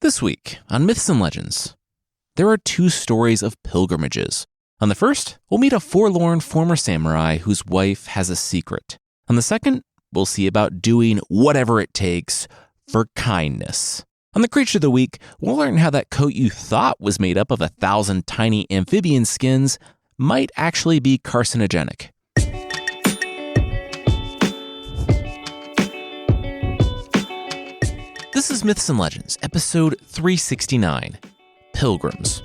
This week on Myths and Legends, there are two stories of pilgrimages. On the first, we'll meet a forlorn former samurai whose wife has a secret. On the second, we'll see about doing whatever it takes for kindness. On the Creature of the Week, we'll learn how that coat you thought was made up of 1,000 tiny amphibian skins might actually be carcinogenic. This is Myths and Legends, episode 369, Pilgrims.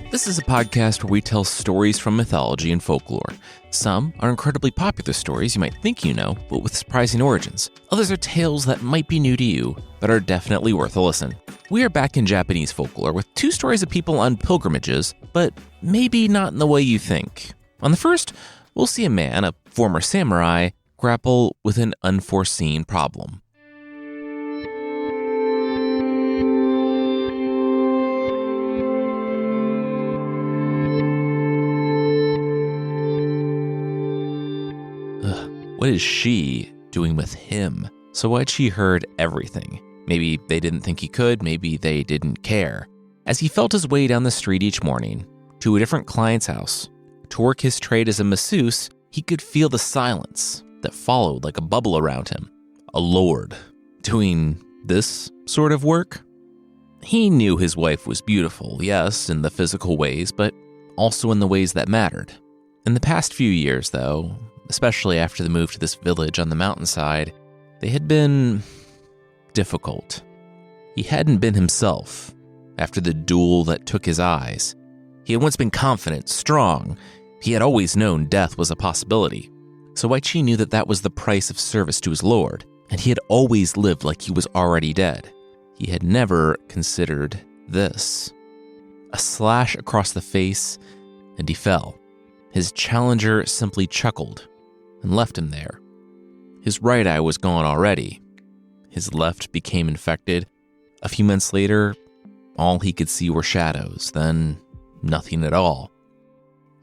This is a podcast where we tell stories from mythology and folklore. Some are incredibly popular stories you might think you know, but with surprising origins. Others are tales that might be new to you, but are definitely worth a listen. We are back in Japanese folklore with two stories of people on pilgrimages, but maybe not in the way you think. On the first, we'll see a man, a former samurai, grapple with an unforeseen problem. What is she doing with him? Sawaichi heard everything. Maybe they didn't think he could, maybe they didn't care. As he felt his way down the street each morning, to a different client's house, to work his trade as a masseuse, he could feel the silence that followed like a bubble around him. A lord doing this sort of work? He knew his wife was beautiful, yes, in the physical ways, but also in the ways that mattered. In the past few years, though, especially after the move to this village on the mountainside, they had been difficult. He hadn't been himself after the duel that took his eyes. He had once been confident, strong. He had always known death was a possibility. Sawaichi knew that that was the price of service to his lord, and he had always lived like he was already dead. He had never considered this. A slash across the face, and he fell. His challenger simply chuckled and left him there. His right eye was gone already. His left became infected. A few months later, all he could see were shadows, then nothing at all.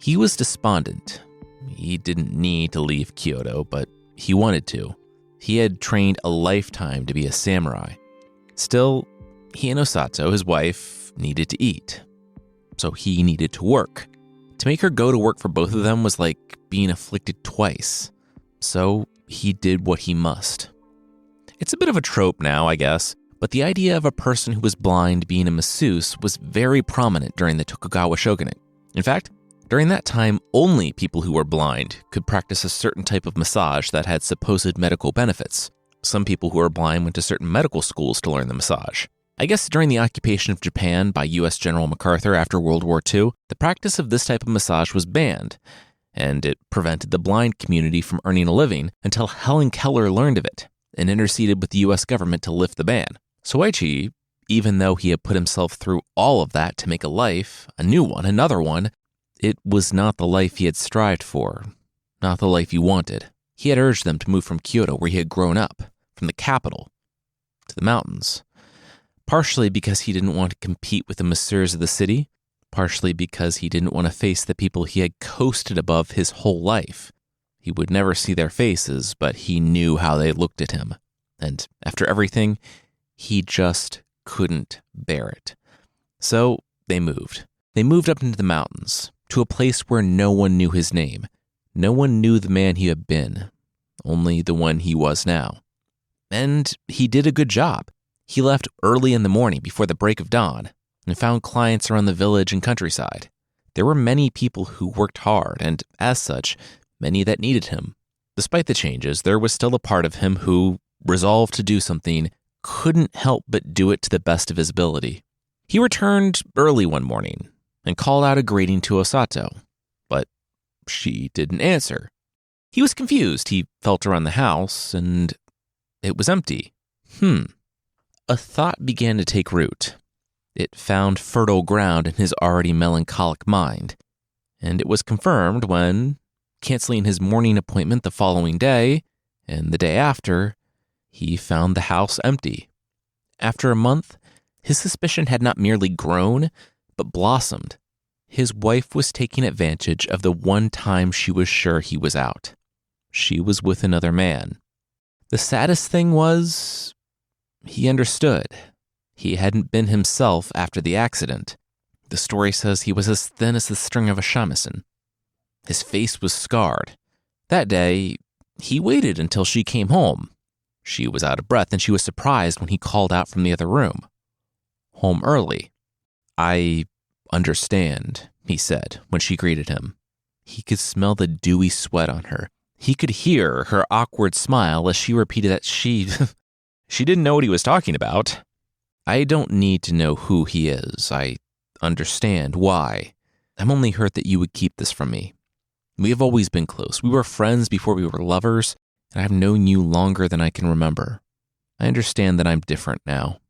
He was despondent. He didn't need to leave Kyoto, but he wanted to. He had trained a lifetime to be a samurai. Still, he and Osato, his wife, needed to eat. So he needed to work. To make her go to work for both of them was like being afflicted twice. So he did what he must. It's a bit of a trope now, I guess, but the idea of a person who was blind being a masseuse was very prominent during the Tokugawa shogunate. In fact, during that time, only people who were blind could practice a certain type of massage that had supposed medical benefits. Some people who were blind went to certain medical schools to learn the massage. I guess during the occupation of Japan by U.S. General MacArthur after World War II, the practice of this type of massage was banned, and it prevented the blind community from earning a living until Helen Keller learned of it and interceded with the U.S. government to lift the ban. Sawaichi, even though he had put himself through all of that to make a life, a new one, another one, it was not the life he had strived for, not the life he wanted. He had urged them to move from Kyoto, where he had grown up, from the capital, to the mountains. Partially because he didn't want to compete with the masseurs of the city, partially because he didn't want to face the people he had coasted above his whole life. He would never see their faces, but he knew how they looked at him. And after everything, he just couldn't bear it. So they moved. They moved up into the mountains, to a place where no one knew his name. No one knew the man he had been, only the one he was now. And he did a good job. He left early in the morning before the break of dawn and found clients around the village and countryside. There were many people who worked hard and, as such, many that needed him. Despite the changes, there was still a part of him who, resolved to do something, couldn't help but do it to the best of his ability. He returned early one morning and called out a greeting to Osato, but she didn't answer. He was confused. He felt around the house, and it was empty. A thought began to take root. It found fertile ground in his already melancholic mind, and it was confirmed when, canceling his morning appointment the following day, and the day after, he found the house empty. After a month, his suspicion had not merely grown, but blossomed. His wife was taking advantage of the one time she was sure he was out. She was with another man. The saddest thing was, he understood. He hadn't been himself after the accident. The story says he was as thin as the string of a shamisen. His face was scarred. That day, he waited until she came home. She was out of breath, and she was surprised when he called out from the other room. Home early. I understand, he said when she greeted him. He could smell the dewy sweat on her. He could hear her awkward smile as she repeated that she didn't know what he was talking about. I don't need to know who he is. I understand why. I'm only hurt that you would keep this from me. We have always been close. We were friends before we were lovers, and I've known you longer than I can remember. I understand that I'm different now,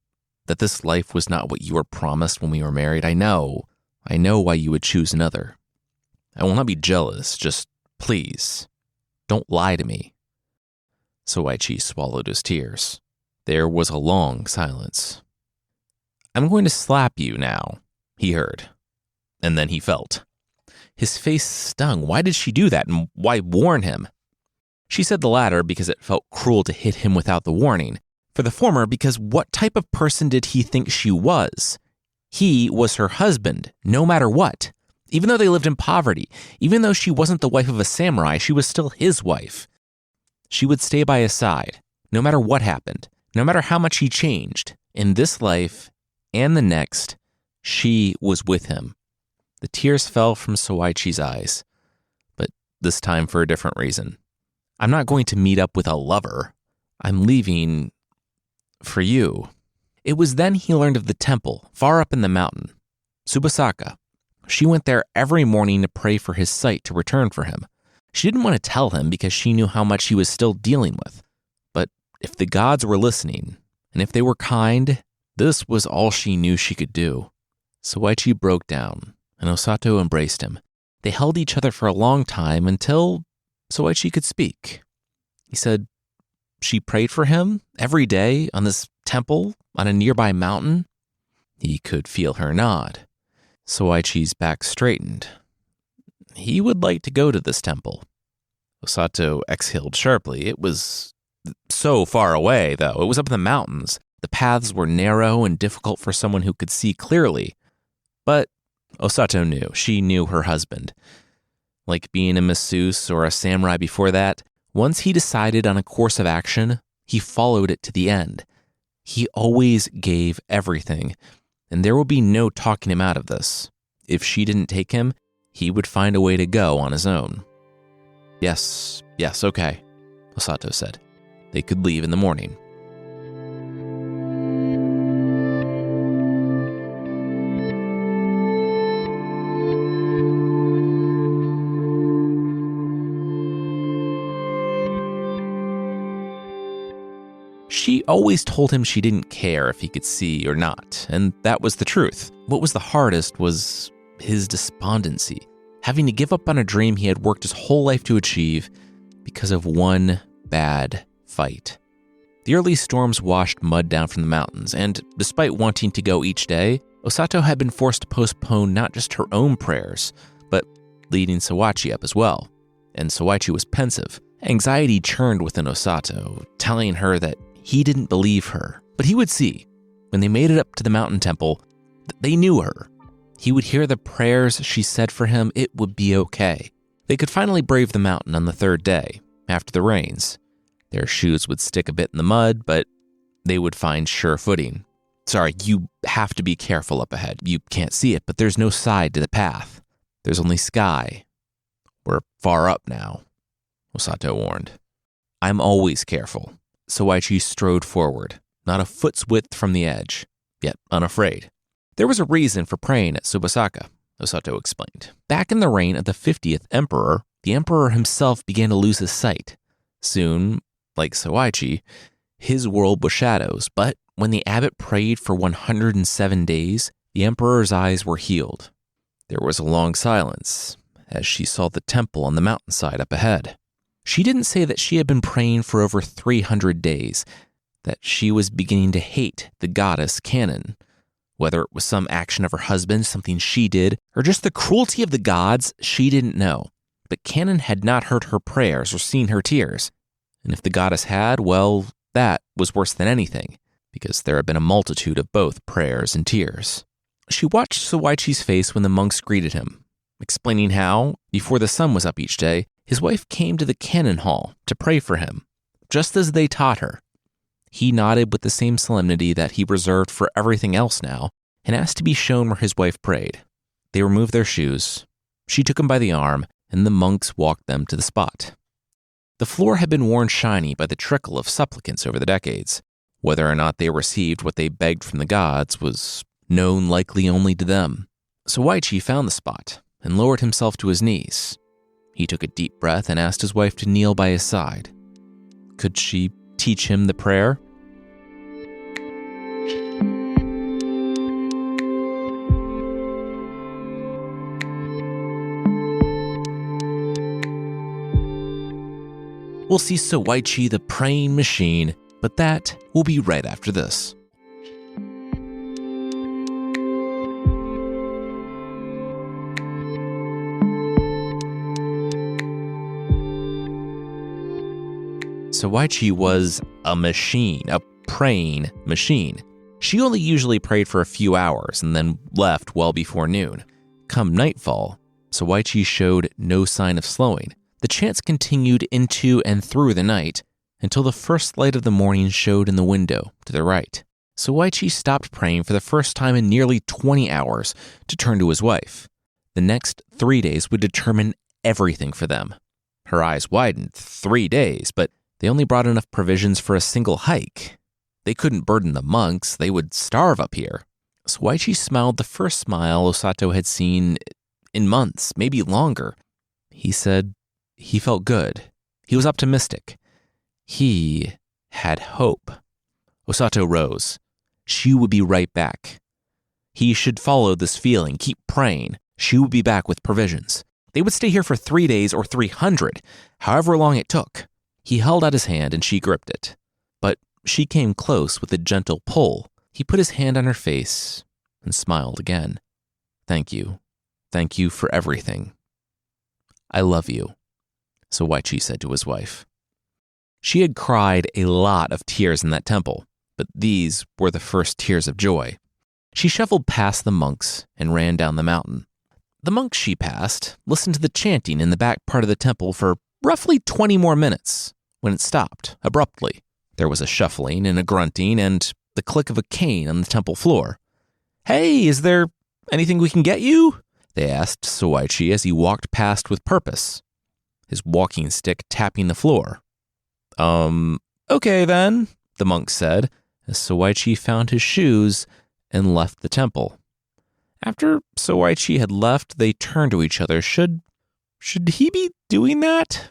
that this life was not what you were promised when we were married. I know why you would choose another. I will not be jealous, just please, don't lie to me. Soichi swallowed his tears. There was a long silence. I'm going to slap you now, he heard, and then he felt. His face stung. Why did she do that, and why warn him? She said the latter because it felt cruel to hit him without the warning. For the former, because what type of person did he think she was? He was her husband, no matter what. Even though they lived in poverty, even though she wasn't the wife of a samurai, she was still his wife. She would stay by his side, no matter what happened, no matter how much he changed. In this life and the next, she was with him. The tears fell from Soichi's eyes, but this time for a different reason. I'm not going to meet up with a lover. I'm leaving for you. It was then he learned of the temple far up in the mountain, Tsubasaka. She went there every morning to pray for his sight to return for him. She didn't want to tell him because she knew how much he was still dealing with. But if the gods were listening, and if they were kind, this was all she knew she could do. Soichi broke down, and Osato embraced him. They held each other for a long time until Soichi could speak. He said she prayed for him every day on this temple on a nearby mountain. He could feel her nod. Soichi's back straightened. He would like to go to this temple. Osato exhaled sharply. It was so far away, though. It was up in the mountains. The paths were narrow and difficult for someone who could see clearly. But Osato knew. She knew her husband. Like being a masseuse or a samurai before that, once he decided on a course of action, he followed it to the end. He always gave everything, and there would be no talking him out of this. If she didn't take him, he would find a way to go on his own. Yes, okay, Osato said. They could leave in the morning. She always told him she didn't care if he could see or not, and that was the truth. What was the hardest was his despondency, having to give up on a dream he had worked his whole life to achieve because of one bad fight. The early storms washed mud down from the mountains, and despite wanting to go each day, Osato had been forced to postpone not just her own prayers, but leading Soichi up as well. And Soichi was pensive. Anxiety churned within Osato, telling her that he didn't believe her, but he would see. When they made it up to the mountain temple, they knew her. He would hear the prayers she said for him. It would be okay. They could finally brave the mountain on the third day, after the rains. Their shoes would stick a bit in the mud, but they would find sure footing. Sorry, you have to be careful up ahead. You can't see it, but there's no side to the path. There's only sky. We're far up now, Osato warned. I'm always careful. Soichi strode forward, not a foot's width from the edge, yet unafraid. There was a reason for praying at Tsubasaka, Osato explained. Back in the reign of the 50th emperor, the emperor himself began to lose his sight. Soon, like Soichi, his world was shadows, but when the abbot prayed for 107 days, the emperor's eyes were healed. There was a long silence as she saw the temple on the mountainside up ahead. She didn't say that she had been praying for over 300 days, that she was beginning to hate the goddess Canon. Whether it was some action of her husband, something she did, or just the cruelty of the gods, she didn't know. but Canon had not heard her prayers or seen her tears. And if the goddess had, well, that was worse than anything, because there had been a multitude of both prayers and tears. She watched Sawaichi's face when the monks greeted him, explaining how, before the sun was up each day, his wife came to the Canon Hall to pray for him, just as they taught her. He nodded with the same solemnity that he reserved for everything else now, and asked to be shown where his wife prayed. They removed their shoes. She took him by the arm, and the monks walked them to the spot. The floor had been worn shiny by the trickle of supplicants over the decades. Whether or not they received what they begged from the gods was known likely only to them. Sawaichi found the spot and lowered himself to his knees. He took a deep breath and asked his wife to kneel by his side. Could she teach him the prayer? We'll see Sawaichi the praying machine, but that will be right after this. Sawaichi was a machine, a praying machine. She only usually prayed for a few hours and then left well before noon. Come nightfall, Sawaichi showed no sign of slowing. The chants continued into and through the night until the first light of the morning showed in the window to the right. Sawaichi stopped praying for the first time in nearly 20 hours to turn to his wife. The next 3 days would determine everything for them. Her eyes widened. 3 days, but they only brought enough provisions for a single hike. They couldn't burden the monks. They would starve up here. Sawaichi smiled the first smile Osato had seen in months, maybe longer. He said he felt good. He was optimistic. He had hope. Osato rose. She would be right back. He should follow this feeling, keep praying. She would be back with provisions. They would stay here for 3 days or 300, however long it took. He held out his hand and she gripped it. But she came close with a gentle pull. He put his hand on her face and smiled again. Thank you. Thank you for everything. I love you, Sawaichi said to his wife. She had cried a lot of tears in that temple, but these were the first tears of joy. She shuffled past the monks and ran down the mountain. The monks she passed listened to the chanting in the back part of the temple for roughly 20 more minutes when it stopped abruptly. There was a shuffling and a grunting and the click of a cane on the temple floor. Hey, is there anything we can get you? They asked Sawaichi as he walked past with purpose, his walking stick tapping the floor. Okay then, the monk said, as Sawaichi found his shoes and left the temple. After Sawaichi had left, they turned to each other. Should he be doing that?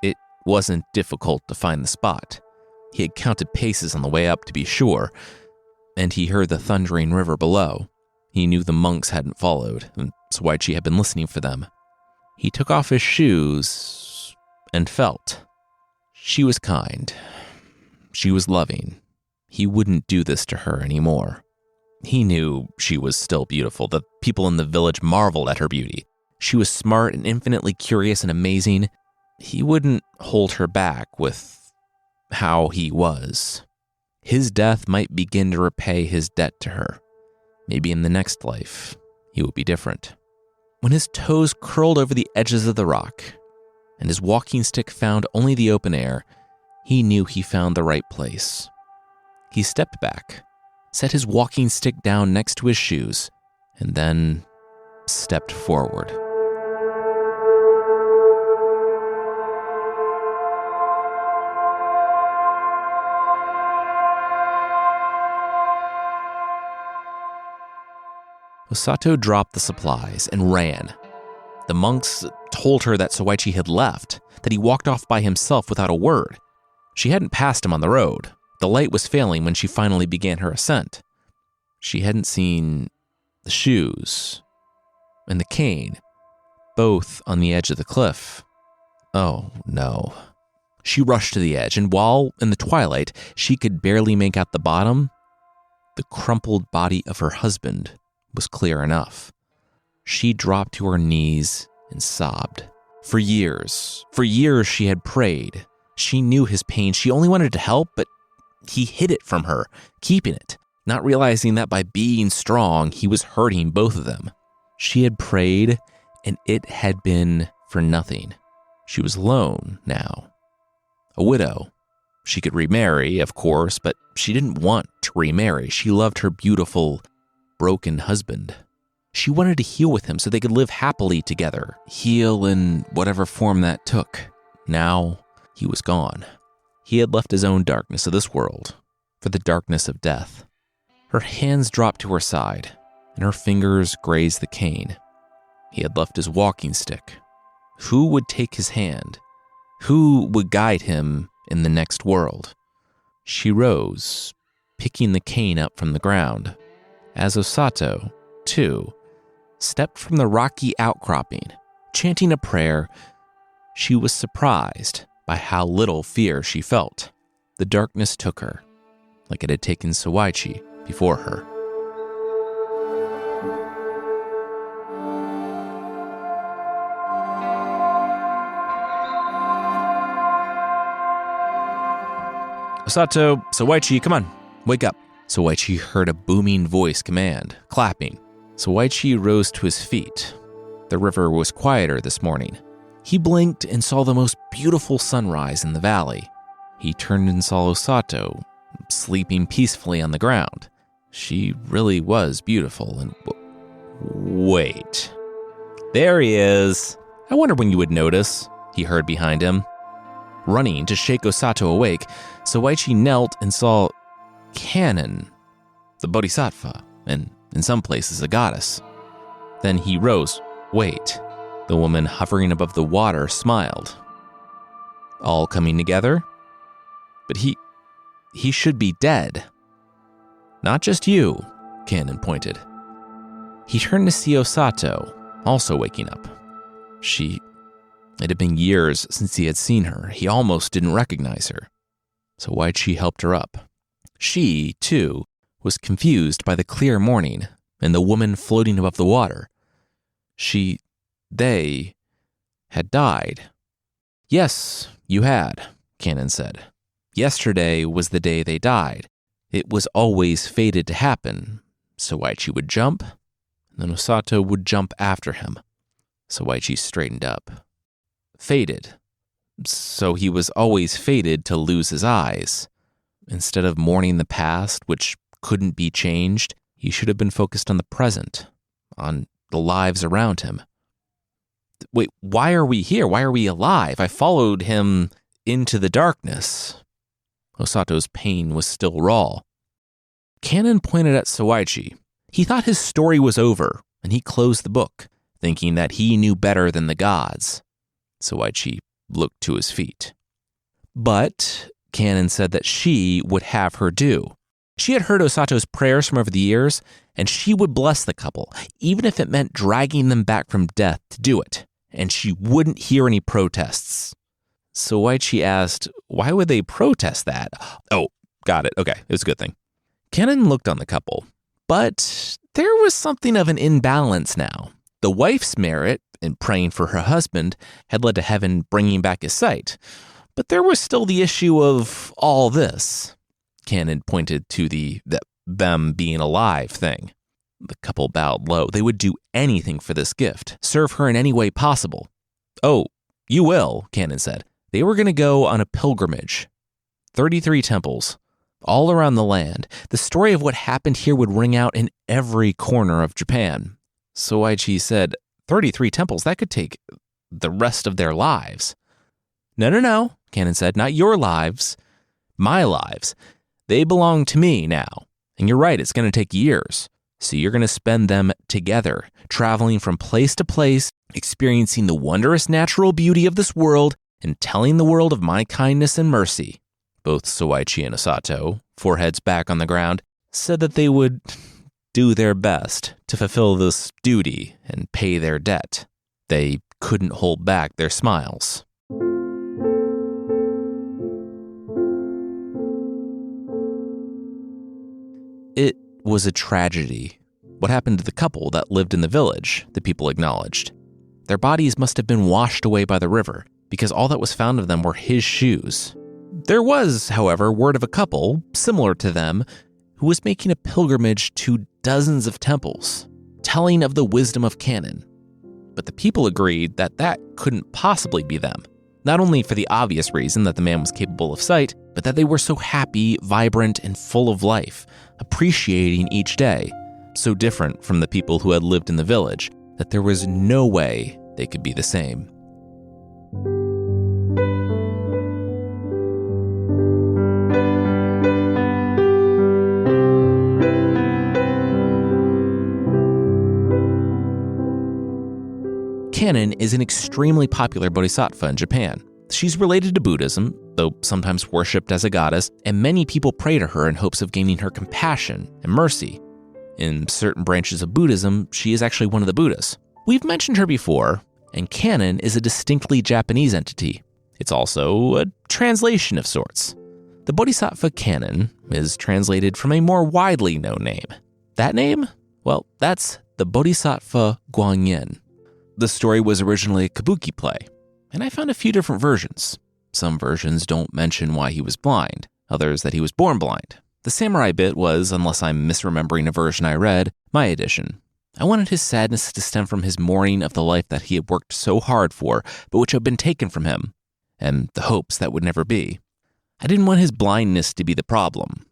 It wasn't difficult to find the spot. He had counted paces on the way up to be sure, and he heard the thundering river below. He knew the monks hadn't followed, and Sawaichi had been listening for them. He took off his shoes and felt. She was kind. She was loving. He wouldn't do this to her anymore. He knew she was still beautiful. The people in the village marveled at her beauty. She was smart and infinitely curious and amazing. He wouldn't hold her back with how he was. His death might begin to repay his debt to her. Maybe in the next life, he would be different. When his toes curled over the edges of the rock, and his walking stick found only the open air, he knew he found the right place. He stepped back, set his walking stick down next to his shoes, and then stepped forward. Osato dropped the supplies and ran. The monks told her that Sawaichi had left, that he walked off by himself without a word. She hadn't passed him on the road. The light was failing when she finally began her ascent. She hadn't seen the shoes and the cane, both on the edge of the cliff, Oh, no. She rushed to the edge, and while in the twilight she could barely make out the bottom, the crumpled body of her husband was clear enough. She dropped to her knees and sobbed. For years she had prayed. She knew his pain. She only wanted to help, but he hid it from her, keeping it, not realizing that by being strong, he was hurting both of them. She had prayed, and it had been for nothing. She was alone now. A widow. She could remarry, of course, but she didn't want to remarry. She loved her beautiful, broken husband. She wanted to heal with him so they could live happily together, heal in whatever form that took. Now, he was gone. He had left his own darkness of this world for the darkness of death. Her hands dropped to her side, and her fingers grazed the cane. He had left his walking stick. Who would take his hand? Who would guide him in the next world? She rose, picking the cane up from the ground, as Osato, too, stepped from the rocky outcropping, chanting a prayer. She was surprised by how little fear she felt. The darkness took her, like it had taken Sawaichi before her. Osato, Sawaichi, come on, wake up. Sawaichi heard a booming voice command, clapping. Sawaichi rose to his feet. The river was quieter this morning. He blinked and saw the most beautiful sunrise in the valley. He turned and saw Osato, sleeping peacefully on the ground. She really was beautiful and... Wait. There he is. I wonder when you would notice, he heard behind him. Running to shake Osato awake, Sawaichi knelt and saw Kannon, the bodhisattva, and in some places a goddess. Then he rose. Wait. The woman hovering above the water smiled. All coming together? But he should be dead. Not just you, Kannon pointed. He turned to see Osato, also waking up. It had been years since he had seen her. He almost didn't recognize her. So Sawaichi helped her up. She, too, was confused by the clear morning and the woman floating above the water. They had died. Yes, you had, Kannon said. Yesterday was the day they died. It was always fated to happen. Sawaichi would jump, and then Osato would jump after him. Sawaichi straightened up. Fated. So he was always fated to lose his eyes. Instead of mourning the past, which couldn't be changed, he should have been focused on the present, on the lives around him. Wait, why are we here? Why are we alive? I followed him into the darkness. Osato's pain was still raw. Kannon pointed at Sawaichi. He thought his story was over, and he closed the book, thinking that he knew better than the gods. Sawaichi looked to his feet. But Kannon said that she would have her do. She had heard Osato's prayers from over the years, and she would bless the couple, even if it meant dragging them back from death to do it, and she wouldn't hear any protests. Sawaichi asked, why would they protest that? Oh, got it. Okay, it was a good thing. Kannon looked on the couple, but there was something of an imbalance now. The wife's merit in praying for her husband had led to heaven bringing back his sight, but there was still the issue of all this. Kannon pointed to the them being alive thing. The couple bowed low. They would do anything for this gift, serve her in any way possible. Oh, you will, Kannon said. They were going to go on a pilgrimage. 33 temples, all around the land. The story of what happened here would ring out in every corner of Japan. Sawaichi said, 33 temples, that could take the rest of their lives. No, Kannon said, not your lives, my lives. They belong to me now. And you're right, it's going to take years. So you're going to spend them together, traveling from place to place, experiencing the wondrous natural beauty of this world, and telling the world of my kindness and mercy. Both Sawaichi and Osato, foreheads back on the ground, said that they would do their best to fulfill this duty and pay their debt. They couldn't hold back their smiles. It was a tragedy. What happened to the couple that lived in the village, the people acknowledged. Their bodies must have been washed away by the river, because all that was found of them were his shoes. There was, however, word of a couple, similar to them, who was making a pilgrimage to dozens of temples, telling of the wisdom of canon. But the people agreed that that couldn't possibly be them, not only for the obvious reason that the man was capable of sight, but that they were so happy, vibrant, and full of life, appreciating each day, so different from the people who had lived in the village that there was no way they could be the same. Kannon is an extremely popular bodhisattva in Japan. She's related to Buddhism, though sometimes worshipped as a goddess, and many people pray to her in hopes of gaining her compassion and mercy. In certain branches of Buddhism, she is actually one of the Buddhas. We've mentioned her before, and Kannon is a distinctly Japanese entity. It's also a translation of sorts. The Bodhisattva Kannon is translated from a more widely known name. That name? Well, that's the Bodhisattva Guanyin. The story was originally a kabuki play, and I found a few different versions. Some versions don't mention why he was blind, others that he was born blind. The samurai bit was, unless I'm misremembering a version I read, my addition. I wanted his sadness to stem from his mourning of the life that he had worked so hard for, but which had been taken from him, and the hopes that would never be. I didn't want his blindness to be the problem,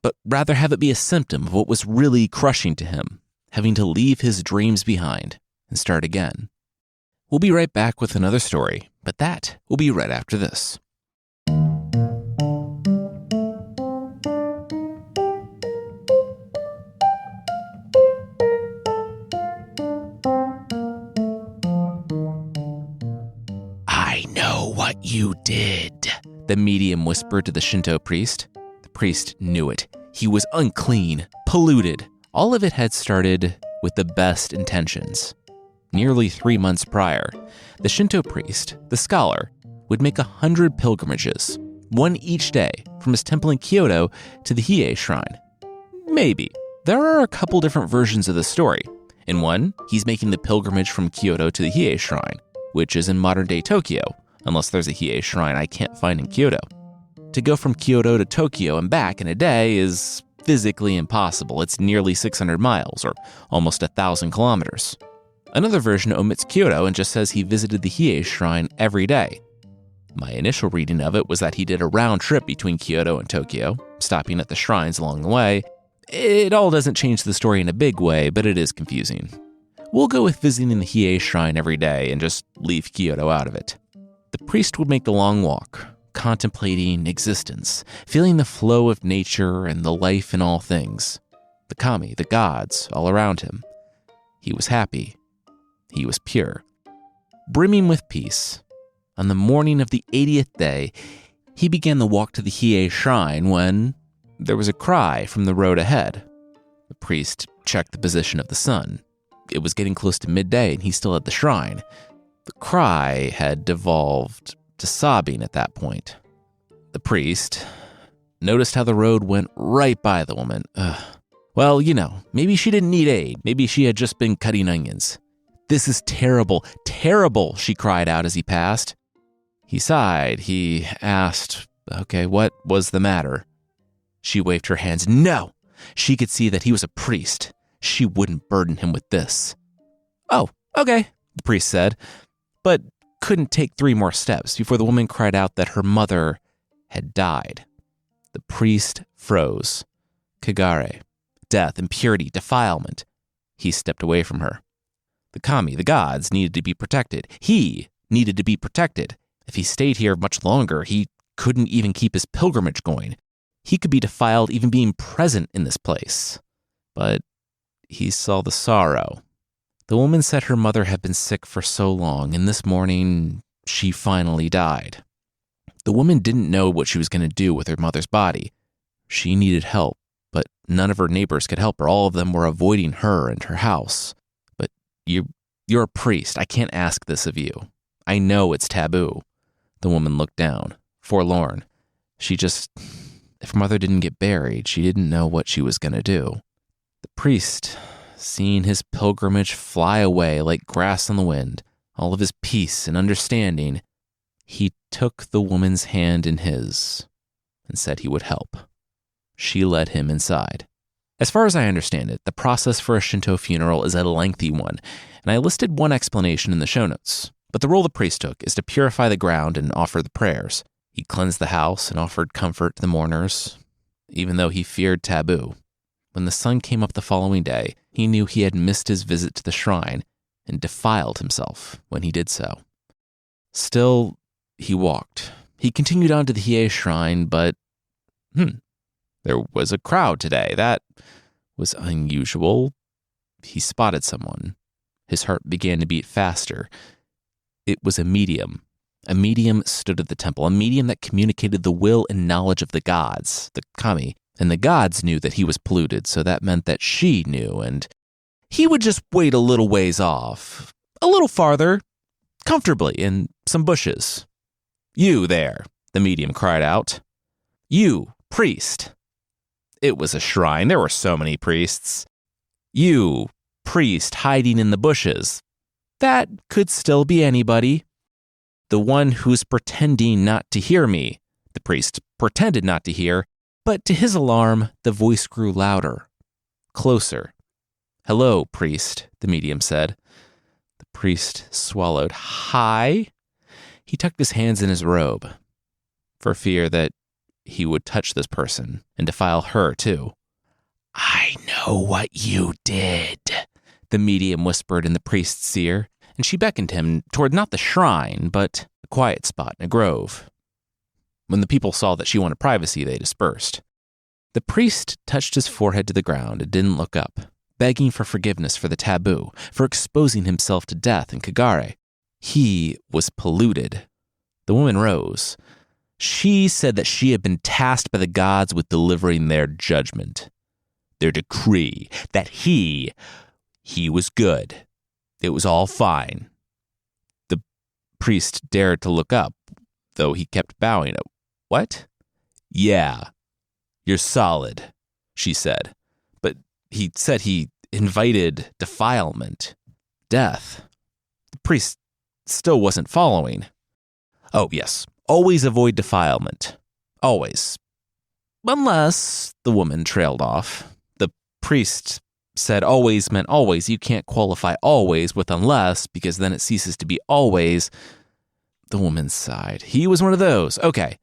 but rather have it be a symptom of what was really crushing to him, having to leave his dreams behind and start again. We'll be right back with another story, but that will be right after this. I know what you did, the medium whispered to the Shinto priest. The priest knew it. He was unclean, polluted. All of it had started with the best intentions. Nearly 3 months prior, the Shinto priest, the scholar, would make 100 pilgrimages, one each day, from his temple in Kyoto to the Hiei shrine. Maybe. There are a couple different versions of the story. In one, he's making the pilgrimage from Kyoto to the Hiei shrine, which is in modern-day Tokyo, unless there's a Hiei shrine I can't find in Kyoto. To go from Kyoto to Tokyo and back in a day is physically impossible. It's nearly 600 miles, or almost 1,000 kilometers. Another version omits Kyoto and just says he visited the Hiei shrine every day. My initial reading of it was that he did a round trip between Kyoto and Tokyo, stopping at the shrines along the way. It all doesn't change the story in a big way, but it is confusing. We'll go with visiting the Hiei shrine every day and just leave Kyoto out of it. The priest would make the long walk, contemplating existence, feeling the flow of nature and the life in all things. The kami, the gods, all around him. He was happy. He was pure. Brimming with peace. On the morning of the 80th day, he began the walk to the Hiei shrine when there was a cry from the road ahead. The priest checked the position of the sun. It was getting close to midday and he's still at the shrine. The cry had devolved to sobbing at that point. The priest noticed how the road went right by the woman. Well, maybe she didn't need aid. Maybe she had just been cutting onions. "This is terrible, terrible," she cried out as he passed. He sighed. He asked, "Okay, what was the matter?" She waved her hands. No! She could see that he was a priest. She wouldn't burden him with this. "Oh, okay," the priest said, but couldn't take 3 more steps before the woman cried out that her mother had died. The priest froze. Kagare. Death, impurity, defilement. He stepped away from her. The kami, the gods, needed to be protected. He needed to be protected. If he stayed here much longer, he couldn't even keep his pilgrimage going. He could be defiled even being present in this place. But he saw the sorrow. The woman said her mother had been sick for so long, and this morning, she finally died. The woman didn't know what she was going to do with her mother's body. She needed help, but none of her neighbors could help her. All of them were avoiding her and her house. But you're a priest. I can't ask this of you. I know it's taboo. The woman looked down, forlorn. She just If her mother didn't get buried, she didn't know what she was going to do. The priest, seeing his pilgrimage fly away like grass on the wind, all of his peace and understanding, he took the woman's hand in his and said he would help. She led him inside. As far as I understand it, the process for a Shinto funeral is a lengthy one, and I listed one explanation in the show notes. But the role the priest took is to purify the ground and offer the prayers. He cleansed the house and offered comfort to the mourners, even though he feared taboo. When the sun came up the following day, he knew he had missed his visit to the shrine and defiled himself when he did so. Still, he walked. He continued on to the Hiei shrine, but there was a crowd today. That was unusual. He spotted someone. His heart began to beat faster. It was a medium. A medium stood at the temple, a medium that communicated the will and knowledge of the gods, the kami. And the gods knew that he was polluted, so that meant that she knew, and he would just wait a little ways off, a little farther, comfortably, in some bushes. "You there," the medium cried out. "You, priest." It was a shrine. There were so many priests. "You, priest hiding in the bushes." That could still be anybody. "The one who's pretending not to hear me." The priest pretended not to hear, but to his alarm, the voice grew louder, closer. "Hello, priest," the medium said. The priest swallowed. "Hi?" He tucked his hands in his robe, for fear that he would touch this person and defile her too. "I know what you did," the medium whispered in the priest's ear, and she beckoned him toward not the shrine, but a quiet spot in a grove. When the people saw that she wanted privacy, they dispersed. The priest touched his forehead to the ground and didn't look up, begging for forgiveness for the taboo, for exposing himself to death in Kagare. He was polluted. The woman rose. She said that she had been tasked by the gods with delivering their judgment, their decree, that he was good. It was all fine. The priest dared to look up, though he kept bowing. "What?" "Yeah, you're solid," she said. But he said he invited defilement, death. The priest still wasn't following. "Oh, yes. Always avoid defilement. Always. Unless," the woman trailed off. The priest said always meant always. You can't qualify always with unless, because then it ceases to be always. The woman sighed. He was one of those. Okay.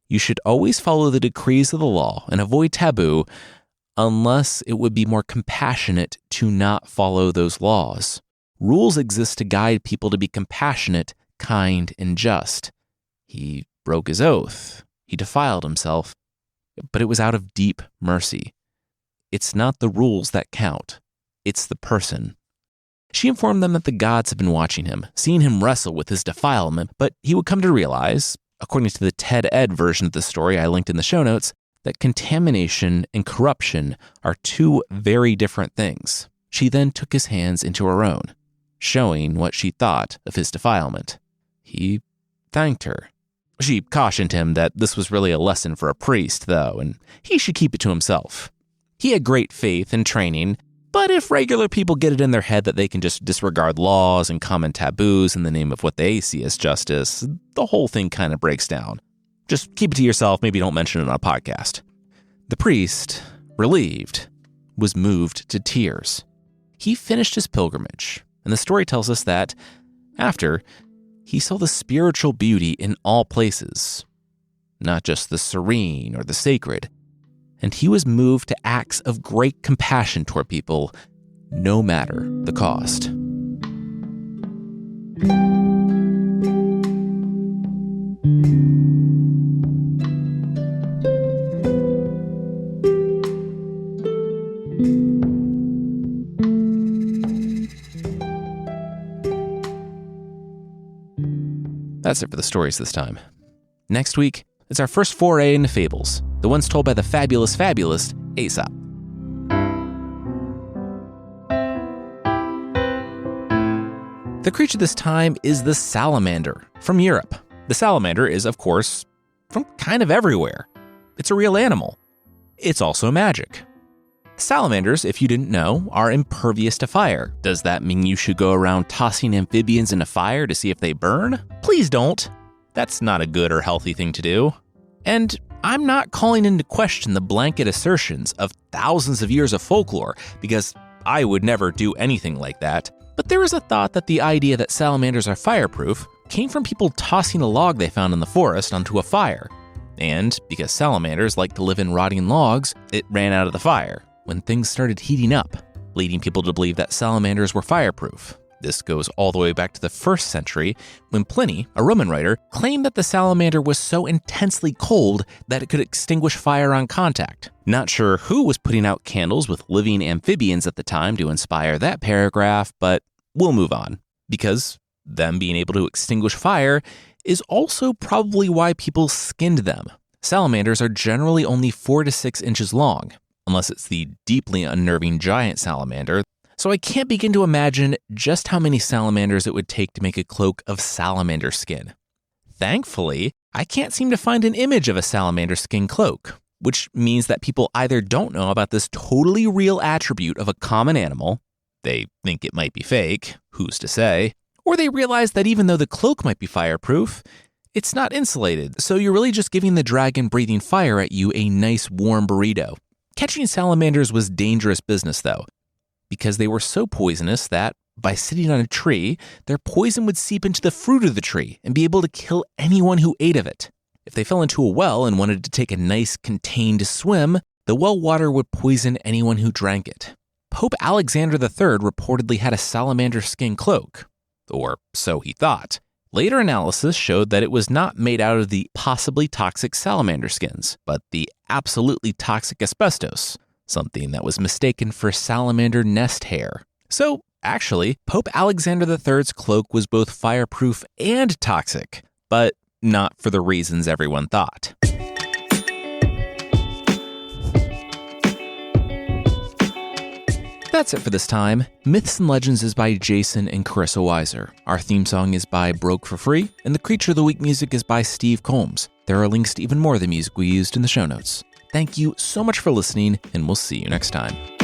You should always follow the decrees of the law and avoid taboo, unless it would be more compassionate to not follow those laws. Rules exist to guide people to be compassionate, kind, and just. He broke his oath. He defiled himself, but it was out of deep mercy. It's not the rules that count. It's the person. She informed them that the gods had been watching him, seeing him wrestle with his defilement, but he would come to realize, according to the TED Ed version of the story I linked in the show notes, that contamination and corruption are two very different things. She then took his hands into her own, showing what she thought of his defilement. He thanked her. She cautioned him that this was really a lesson for a priest, though, and he should keep it to himself. He had great faith and training, but if regular people get it in their head that they can just disregard laws and common taboos in the name of what they see as justice, the whole thing kind of breaks down. Just keep it to yourself, maybe don't mention it on a podcast. The priest, relieved, was moved to tears. He finished his pilgrimage, and the story tells us that, after, he saw the spiritual beauty in all places, not just the serene or the sacred, and he was moved to acts of great compassion toward people, no matter the cost. That's it for the stories this time. Next week, it's our first foray into fables, the ones told by the fabulous fabulist Aesop. The creature this time is the salamander from Europe. The salamander is, of course, from kind of everywhere. It's a real animal. It's also magic. Salamanders, if you didn't know, are impervious to fire. Does that mean you should go around tossing amphibians into fire to see if they burn? Please don't. That's not a good or healthy thing to do. And I'm not calling into question the blanket assertions of thousands of years of folklore, because I would never do anything like that. But there is a thought that the idea that salamanders are fireproof came from people tossing a log they found in the forest onto a fire. And because salamanders like to live in rotting logs, it ran out of the fire when things started heating up, leading people to believe that salamanders were fireproof. This goes all the way back to the 1st century, when Pliny, a Roman writer, claimed that the salamander was so intensely cold that it could extinguish fire on contact. Not sure who was putting out candles with living amphibians at the time to inspire that paragraph, but we'll move on, because them being able to extinguish fire is also probably why people skinned them. Salamanders are generally only 4 to 6 inches long, unless it's the deeply unnerving giant salamander. So I can't begin to imagine just how many salamanders it would take to make a cloak of salamander skin. Thankfully, I can't seem to find an image of a salamander skin cloak, which means that people either don't know about this totally real attribute of a common animal, they think it might be fake, who's to say, or they realize that even though the cloak might be fireproof, it's not insulated, so you're really just giving the dragon breathing fire at you a nice warm burrito. Catching salamanders was dangerous business though, because they were so poisonous that, by sitting on a tree, their poison would seep into the fruit of the tree and be able to kill anyone who ate of it. If they fell into a well and wanted to take a nice contained swim, the well water would poison anyone who drank it. Pope Alexander III reportedly had a salamander skin cloak, or so he thought. Later analysis showed that it was not made out of the possibly toxic salamander skins, but the absolutely toxic asbestos, something that was mistaken for salamander nest hair. So, actually, Pope Alexander III's cloak was both fireproof and toxic, but not for the reasons everyone thought. That's it for this time. Myths and Legends is by Jason and Carissa Weiser. Our theme song is by Broke for Free, and the Creature of the Week music is by Steve Combs. There are links to even more of the music we used in the show notes. Thank you so much for listening, and we'll see you next time.